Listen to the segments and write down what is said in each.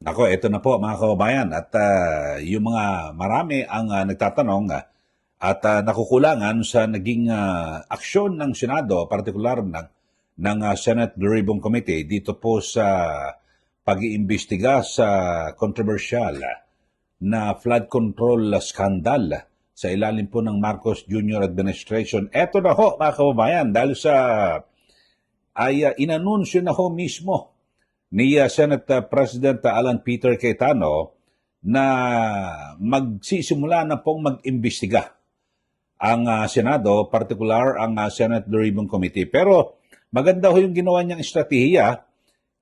Ako, ito na po mga kababayan at yung mga marami ang nagtatanong nakukulangan sa naging aksyon ng Senado, partikular ng Senate Blue Ribbon Committee dito po sa pag-iimbestiga sa controversial na flood control scandal sa ilalim po ng Marcos Jr. Administration. Ito na ho mga kababayan dahil sa inanunsyo na ho mismo ni Senate President Alan Peter Cayetano na magsisimula na pong mag-imbestiga ang Senado, partikular ang Senate Blue Ribbon Committee. Pero maganda ho yung ginawa niyang estratehiya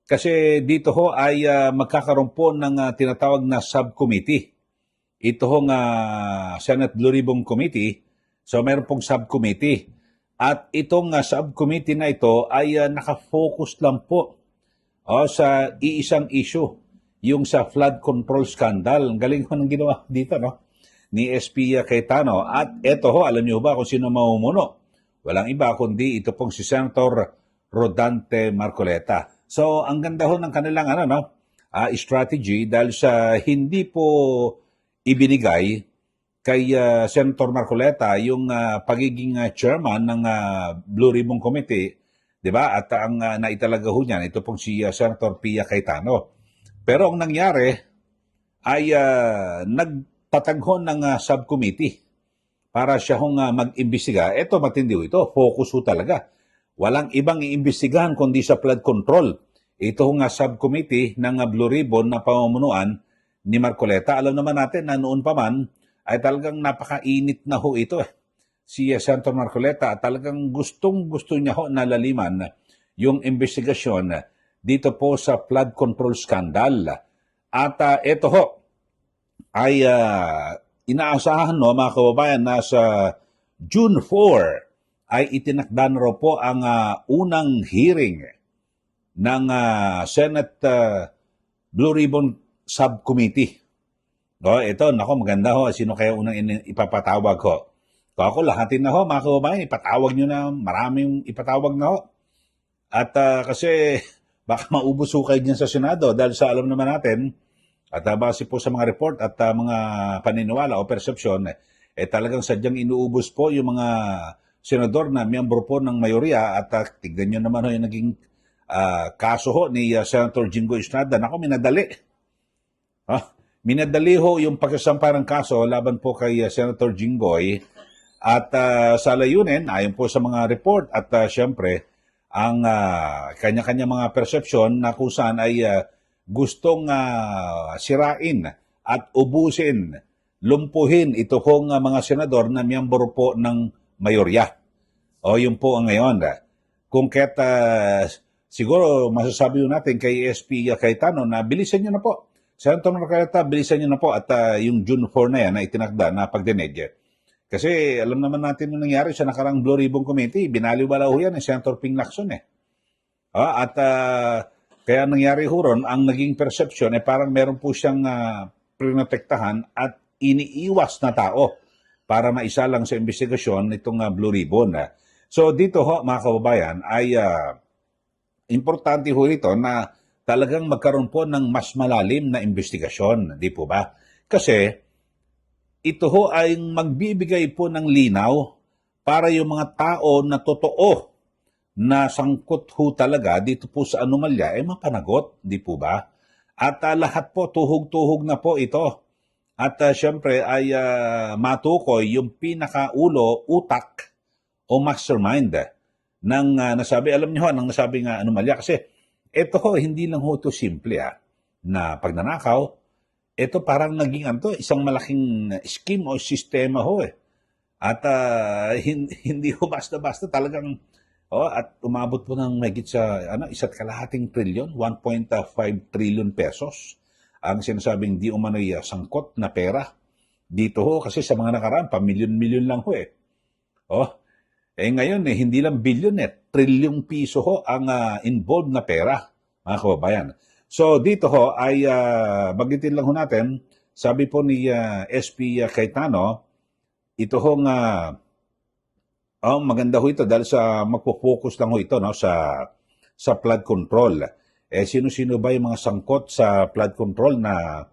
kasi dito ho ay magkakaroon po ng tinatawag na subcommittee. Ito hong Senate Blue Ribbon Committee, so meron pong subcommittee. At itong subcommittee na ito ay nakafocus lang po sa iisang issue, yung sa flood control scandal. Ang galing ko ng ginawa dito, no? Ni SP Cayetano. At eto ho, alam niyo ba kung sino mamumuno? Walang iba kundi ito pong si Senator Rodante Marcoleta. So, ang ganda ho ng kanilang strategy dahil sa hindi po ibinigay kay Senator Marcoleta yung pagiging chairman ng Blue Ribbon Committee, 'di ba? At ang naitalaga ho niyan, ito pong si Senator Pia Cayetano. Pero ang nangyari ay nagtatagho ng subcommittee para siya hong mag-imbestiga. Ito matindi ho ito, focus ho talaga. Walang ibang iimbestigahan kundi sa flood control. Ito ho subcommittee ng Blue Ribbon na pamumunuan ni Marcoleta. Alam naman natin na noon pa man ay talagang napakainit na ho ito si Senator Marcoleta at talagang gustong-gusto niya ho nalaliman yung investigasyon dito po sa flood control scandal. At ito ho ay inaasahan mga kababayan na sa June 4 ay itinakda na raw po ang unang hearing ng Senate Blue Ribbon Subcommittee. Ito, maganda ho. Sino kaya unang ipapatawag ho? Ako, lahatin na ho, mga kababayan, ipatawag nyo na, maraming ipatawag na ho. At kasi baka maubos ho kayo dyan sa Senado dahil sa alam naman natin, at base po sa mga report at mga paniniwala o persepsyon, talagang sadyang inuubos po yung mga senador na miyembro po ng mayorya at tignan nyo naman ho yung naging kaso ho ni Senator Jinggoy Estrada. Naku, minadali. Minadali ho yung pagsasampa ng kaso laban po kay Senator Jinggoy. At sa layunin, ayon po sa mga report at syempre, ang kanya-kanya mga persepsyon na kung saan ay gustong sirain at ubusin, lumpuhin ito pong mga senador na miyembro po ng mayorya. Yun po ang ngayon. Kung siguro masasabi natin kay SP Cayetano na bilisan nyo na po. Senator Marcoleta, bilisan nyo na po at yung June 4 na yan na itinakda na pagdinedye. Kasi alam naman natin yung nangyari sa nakarang Blue Ribbon Committee, binaliwala ho yan ni Senator Ping Lacson kaya nangyari ho ron, ang naging perception parang meron po siyang prinotektahan at iniiwas na tao para maisalang sa investigasyon nitong Blue Ribbon. So dito ho mga kababayan ay importante ho ito na talagang magkaroon po ng mas malalim na investigasyon, di po ba? Kasi ito ho ay magbibigay po ng linaw para yung mga tao na totoo na sangkot ho talaga dito po sa anomalya mapanagot, di po ba? At lahat po tuhog-tuhog na po ito. At syempre ay matukoy yung pinakaulo, utak o mastermind ng nasabi. Alam niyo ho, ng nasabing anomalya kasi ito ho, hindi lang ho ito simple na pagnanakaw. Ito parang naging isang malaking scheme o sistema ho At hindi ho basta-basta talagang at umabot po ng mahigit sa 1.5 trilyon, 1.5 trillion pesos ang sinasabing di umano'y sangkot na pera. Dito ho kasi sa mga nakaraan, pamilyon-milyon lang ho ngayon hindi lang bilyon trilyong piso ho ang involved na pera, mga kababayan. So dito ho ay bagitin lang ho natin, sabi po ni SP Cayetano, ito hong maganda ho ito dahil sa magpo-focus lang ho ito sa flood control. sino-sino ba yung mga sangkot sa flood control na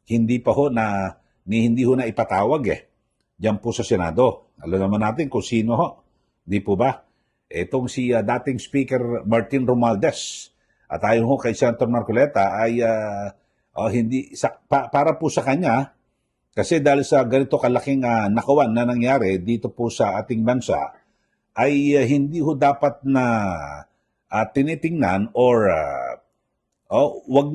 hindi pa ho na hindi ho na ipatawag diyan po sa Senado. Alam naman natin kung sino ho, di po ba? Itong si dating Speaker Martin Romualdez at ayon ho kay Senator Marcoleta ay hindi para po sa kanya kasi dahil sa ganito kalaking nakawan na nangyari dito po sa ating bansa ay hindi ho dapat na tinitingnan or wag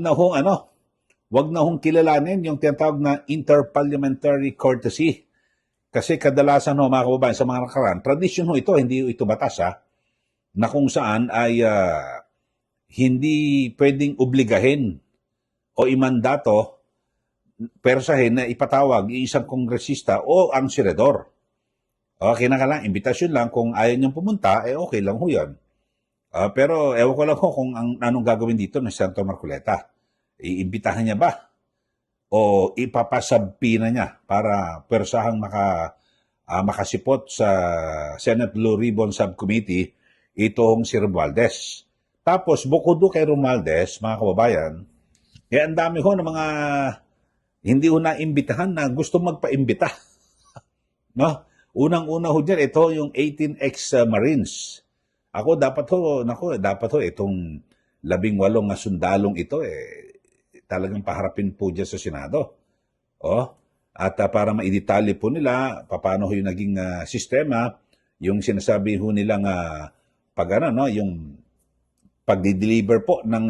na hong kilalanin yung tinatawag na interparliamentary courtesy. Kasi kadalasan ho mga kababayan sa mga nakaraan, tradisyon ho ito, hindi ito batas na kung saan ay hindi pwedeng obligahin o imandato persahin na ipatawag yung isang kongresista o ang senador. Okay na ka lang, imbitasyon lang, kung ayaw niyang pumunta, okay lang ho yan. Pero ewan ko lang ho kung anong gagawin dito ng Senator Marcoleta. Iimbitahan niya ba? O ipapasabpi na niya para persahang makasipot sa Senate Blue Ribbon Subcommittee itong si Romualdez. Tapos, bukod do kay Romualdez, mga kababayan, ang dami ho ng mga hindi ho na-imbitahan na gusto magpaimbita. No? Unang-una ho dyan, ito yung 18 ex-Marines. Dapat ho, itong 18 sundalong ito, talagang paharapin po dyan sa Senado. At para maidetalye po nila, paano ho yung naging sistema, yung sinasabi ho nilang yung pagdi-deliver po ng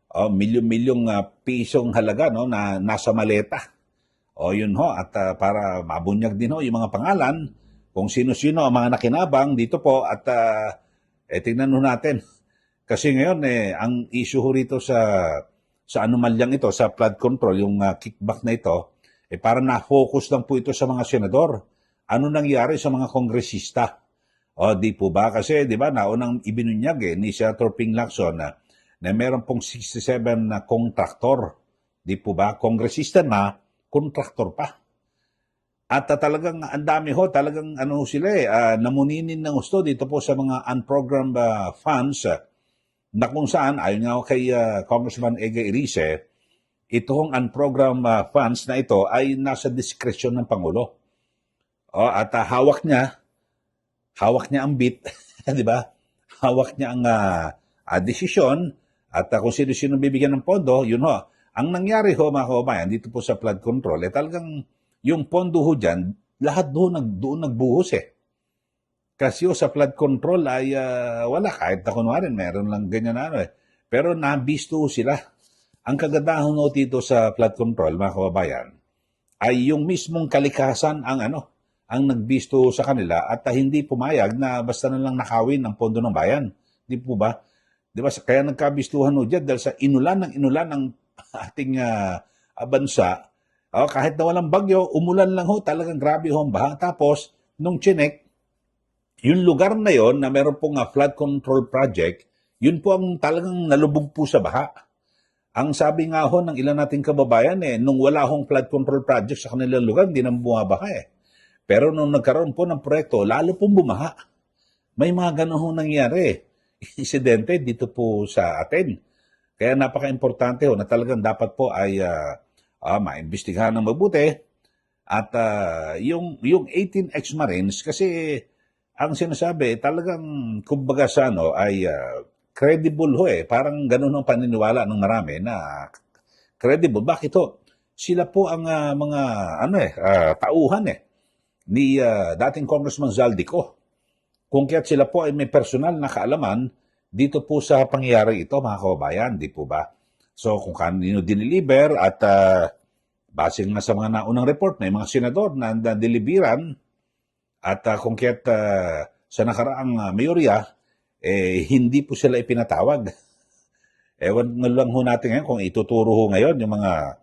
milyon-milyong pisong halaga na nasa maleta. Yun ho, at para mabunyag din ho yung mga pangalan, kung sino-sino ang mga nakinabang dito po, at tingnan ho natin. Kasi ngayon, ang issue ho rito sa anomalyang ito, sa flood control, yung kickback na ito, para na-focus lang po ito sa mga senador. Ano nangyari sa mga kongresista? Di po ba? Kasi, di ba, naunang ibinunyag ni Senator Ping Lacson na meron pong 67 na kontraktor. Di po ba? Kongresista na, kontraktor pa. At talagang ang dami ho, talagang sila namuninin ng gusto dito po sa mga unprogrammed funds na kung saan, ayon nga kay Congressman Ege Irice, itong unprogrammed funds na ito ay nasa diskresyon ng Pangulo. At hawak niya ang bit, di ba? Hawak niya ang desisyon at kung sino-sino bibigyan ng pondo, yun ho. Ang nangyari ho mga kababayan dito po sa flood control, talagang yung pondo ho dyan, lahat doon nagbuhos Kasi sa flood control ay wala, kahit na kunwari, meron lang ganyan Pero nabisto sila. Ang kagandahan ho dito sa flood control, mga kababayan, ay yung mismong kalikasan ang nagbisto sa kanila at hindi pumayag na basta na lang nakawin ang pondo ng bayan. Di po ba? Di ba? Kaya nagkabistuhan ho dyan dahil sa inulan ng ating bansa. Kahit na walang bagyo, umulan lang ho, talagang grabe ho ang baha. Tapos, nung chinek, yung lugar na yon na meron pong flood control project, yun po ang talagang nalubog po sa baha. Ang sabi nga ho ng ilan nating kababayan, nung wala hong flood control project sa kanilang lugar, hindi na bumabaha Pero nung nagkaroon po ng proyekto, lalo pong bumaha. May mga ganun ho nangyari. Insidente dito po sa atin. Kaya napaka-importante ho na talagang dapat po ay maimbestigahan ng mabuti. At yung 18 ex-Marines, kasi ang sinasabi, talagang kumbaga sa ay credible ho Parang ganun ang paniniwala ng marami na credible. Bakit ho? Sila po ang mga tauhan ni dating Congressman Zaldico. Kung kaya't sila po ay may personal na kaalaman dito po sa pangyayari ito, mga kababayan, di po ba? So, kung kanino diniliber at base nga sa mga naunang report, may mga senador na deliveran at kung kaya't sa nakaraang mayorya, hindi po sila ipinatawag. Ewan lang ho natin ngayon kung ituturo ho ngayon yung mga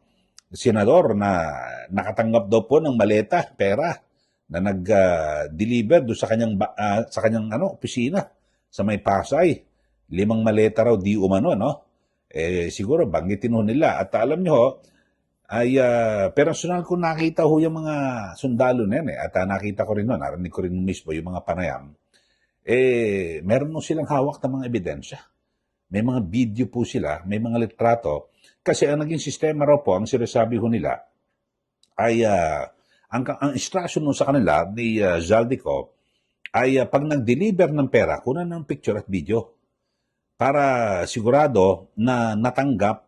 senador na nakatanggap daw po ng maleta, pera, na nag-deliver doon sa kanyang opisina sa may Pasay. 5 maleta raw di umano, siguro banggitin ho nila. At alam nyo ho, ay personal ko nakita ho yung mga sundalo na yan At nakita ko rin narinig ko rin mismo yung mga panayam. Meron ho silang hawak ng mga ebidensya. may mga video po sila, may mga litrato. Kasi ang naging sistema raw po, ang sinasabi ho nila, ay ang instruction mo sa kanila ni Zaldico ay pag nag-deliver ng pera, kunan ng picture at video para sigurado na natanggap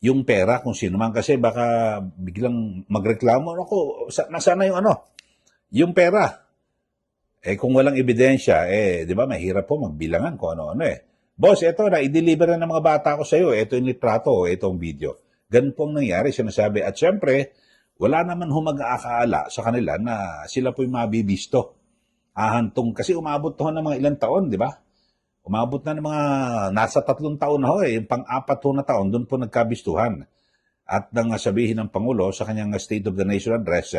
yung pera kung sino man, kasi baka biglang magreklamo ako, nasana yung yung pera. Kung walang ebidensya, di ba, mahirap po magbilangan kung ano-ano Boss, eto na, i-deliver na ng mga bata ko sa iyo. Ito yung litrato, ito yung video. Ganun pong nangyari, sinasabi. At syempre, wala naman humag-aakala sa kanila na sila po yung mabibisto. Ahantong, kasi umabot to ng mga ilang taon, di ba? Umabot na ng mga nasa 3 taon na yung pang-4 na taon, doon po nagkabistuhan. At nang sabihin ng Pangulo sa kanyang State of the Nation address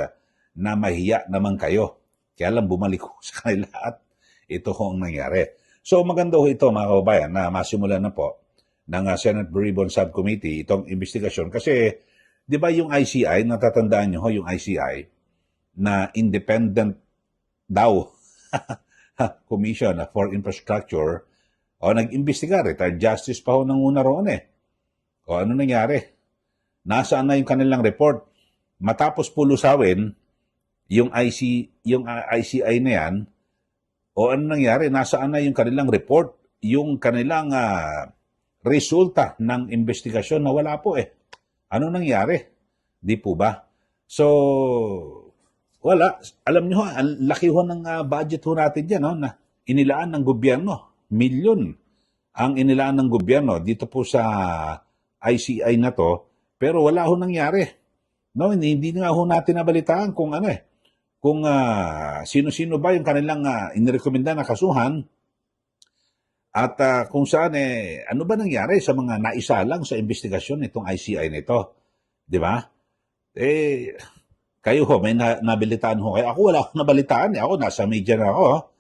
na mahiya naman kayo. Kaya lang bumalik ko sa kanila at ito ho ang nangyari. So maganda ho ito mga kababayan na masimulan na po ng Senate Blue Ribbon Subcommittee itong investigasyon. Kasi di ba yung ICI, natatandaan nyo ho yung ICI na independent daw Commission for Infrastructure nag-imbestiga, retired justice pa ho ng una roon ano nangyari? Nasaan na yung kanilang report? Matapos pulusawin yung ICI na yan, ano nangyari? Nasaan na yung kanilang report? Yung kanilang resulta ng investigasyon na wala po Ano nangyari? Di po ba? So, wala. Alam nyo, ang laki ho ng budget ho natin dyan, na inilaan ng gobyerno. Milyon ang inilaan ng gobyerno dito po sa ICI na to, pero wala ho nangyari. No, hindi nga ho natin nabalitaan kung kung sino-sino ba yung kanilang inirekomenda na kasuhan at kung saan ano ba nangyari sa mga naisalang sa investigasyon nitong ICI nito. Di ba? Kayo ho, may nabalitaan ho kayo. Ako wala akong nabalitaan. Ako nasa media na ako.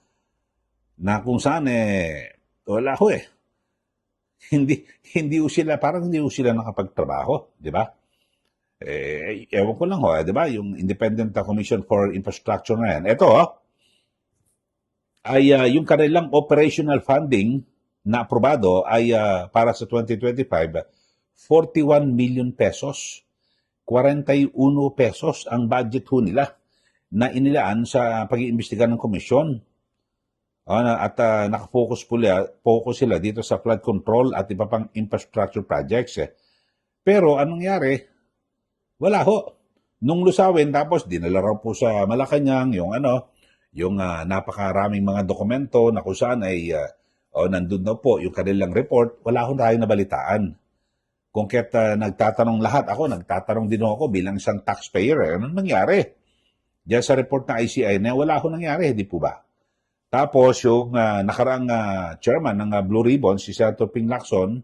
Na kung saan wala ho Hindi ho sila, parang hindi ho sila nakapagtrabaho. Di ba? Ewan ko lang ho, di ba? Yung Independent Commission for Infrastructure na yan. Ito ay yung kanilang operational funding na aprobado ay para sa 2025, 41 million pesos. 41 pesos ang budget ho nila na inilaan sa pag-iimbestiga ng komisyon. At nakafocus sila dito sa flood control at iba pang infrastructure projects. Pero anong nangyari? Wala ho. Nung lusawin, tapos dinala raw po sa Malacanang yung napakaraming mga dokumento na kung saan ay nandun na po yung kanilang report, wala akong tayo nabalitaan. Kung kaya't nagtatanong lahat, nagtatanong din ako bilang isang taxpayer, anong nangyari? Diyan sa report na ICI na wala akong nangyari, di po ba? Tapos yung nakaraang chairman ng Blue Ribbon, si Senator Ping Lacson,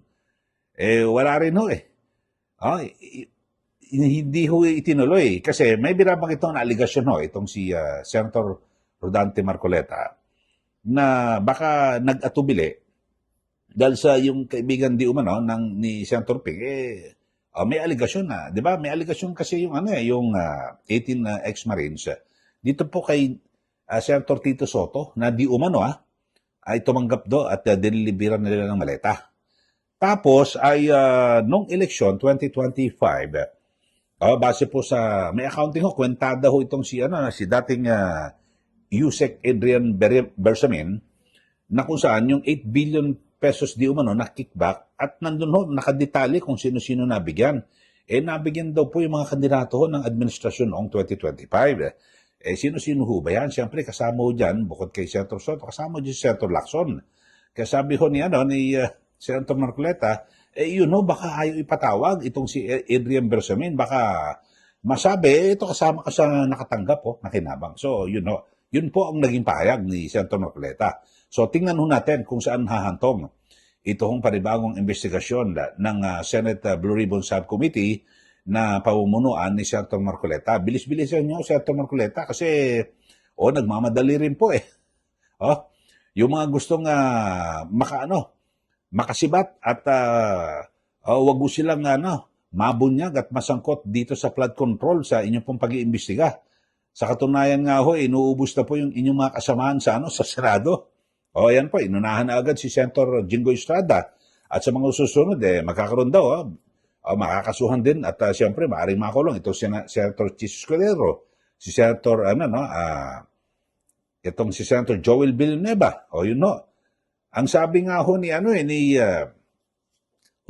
wala rin ho hindi ho itinuloy. Kasi may binabang itong aligasyon itong si Senator Rodante Marcoleta, na baka nag-atubili dahil sa yung kaibigan di umano ni Senator Ping, may aligasyon na. Di ba? May aligasyon kasi yung 18 ex-Marines. Dito po kay Senator Tito Soto na di umano ay tumanggap do at diniliberan nila ng maleta. Tapos ay nung election 2025, base po sa may accounting kwentada itong si dating Yusek Adrian Bersamin na kung saan yung 8 billion pesos di umano na kickback at nandun nakadetalye kung sino-sino nabigyan. Nabigyan daw po yung mga kandidato ng administrasyon noong 2025. Sino-sino ho ba yan? Siyempre, kasama ho dyan, bukod kay Senator Soto, kasama ho dyan si Senator Lacson. Kaya sabi ho ni Senator Marcoleta, baka ayaw ipatawag itong si Adrian Bersamin. Baka masabi, ito kasama ka sa nakatanggap, nakinabang. So, yun po ang naging pahayag ni Senator Marcoleta. So, tingnan ho natin kung saan hahantong itong panibagong investigasyon ng Senate Blue Ribbon Subcommittee na pamumunuan ni Senator Marcoleta. Bilis-bilisan nyo, Senator Marcoleta, kasi nagmamadali rin po yung mga gustong makasibat at wag mo silang mabunyag at masangkot dito sa flood control sa inyong pong pag-iimbestiga. Sa katunayan nga inuubos na po yung inyong mga kasamahan sa Senado. Yan po, inunahan na agad si Senator Jingo Estrada At sa mga susunod, magkakaroon daw, makakasuhan din at siyempre, maaaring makulong. Ito si Senator Chis Escudero, si Senator, itong si Senator Joel Villanueva. O yun no. Ang sabi nga ho ni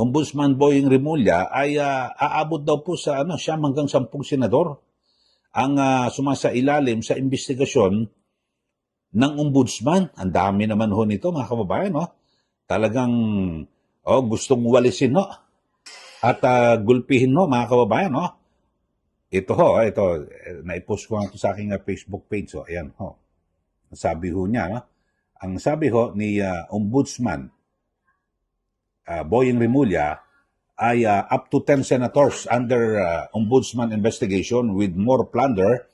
Ombudsman Boying Rimulya ay aabot daw po sa 9 hanggang 10 senador ang sumasailalim sa investigasyon ng ombudsman. Ang dami naman ho nito, mga kababayan, no? Talagang gustong walisin, no? At gulpihin, no, mga kababayan, no? Ito naipost ko nga ito sa aking Facebook page. So, ayan ho. Ang sabi ho niya, no? Ang sabi ho ni Ombudsman Boying Rimulya ay up to 10 senators under ombudsman investigation with more plunder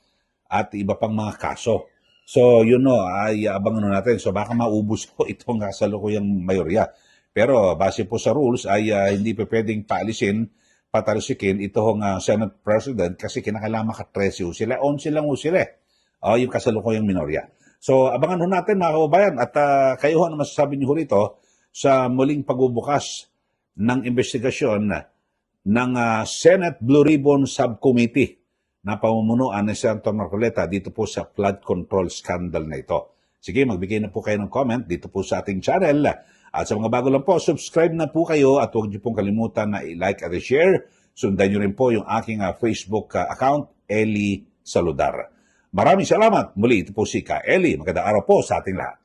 at iba pang mga kaso. So, yun no, ay abangan natin. So, baka maubos po itong kasalukuyang mayorya. Pero, base po sa rules, ay hindi pa pwedeng patalsikin itong Senate President kasi kinakailangan maka-13 sila. 11 lang sila. Yung kasalukuyang minorya. So, abangan ho natin mga kababayan. At kayo ho, ano masasabi niyo rito sa muling pagbubukas ng investigasyon ng Senate Blue Ribbon Subcommittee na pamumunuan ni Senator Marcoleta dito po sa flood control scandal na ito. Sige, magbigay na po kayo ng comment dito po sa ating channel. At sa mga bago lang po, subscribe na po kayo at huwag niyo pong kalimutan na i-like at i-share. Sundan niyo rin po yung aking Facebook account, Eli Saludar. Maraming salamat. Muli, ito po si Ka Eli. Magandang araw po sa ating lahat.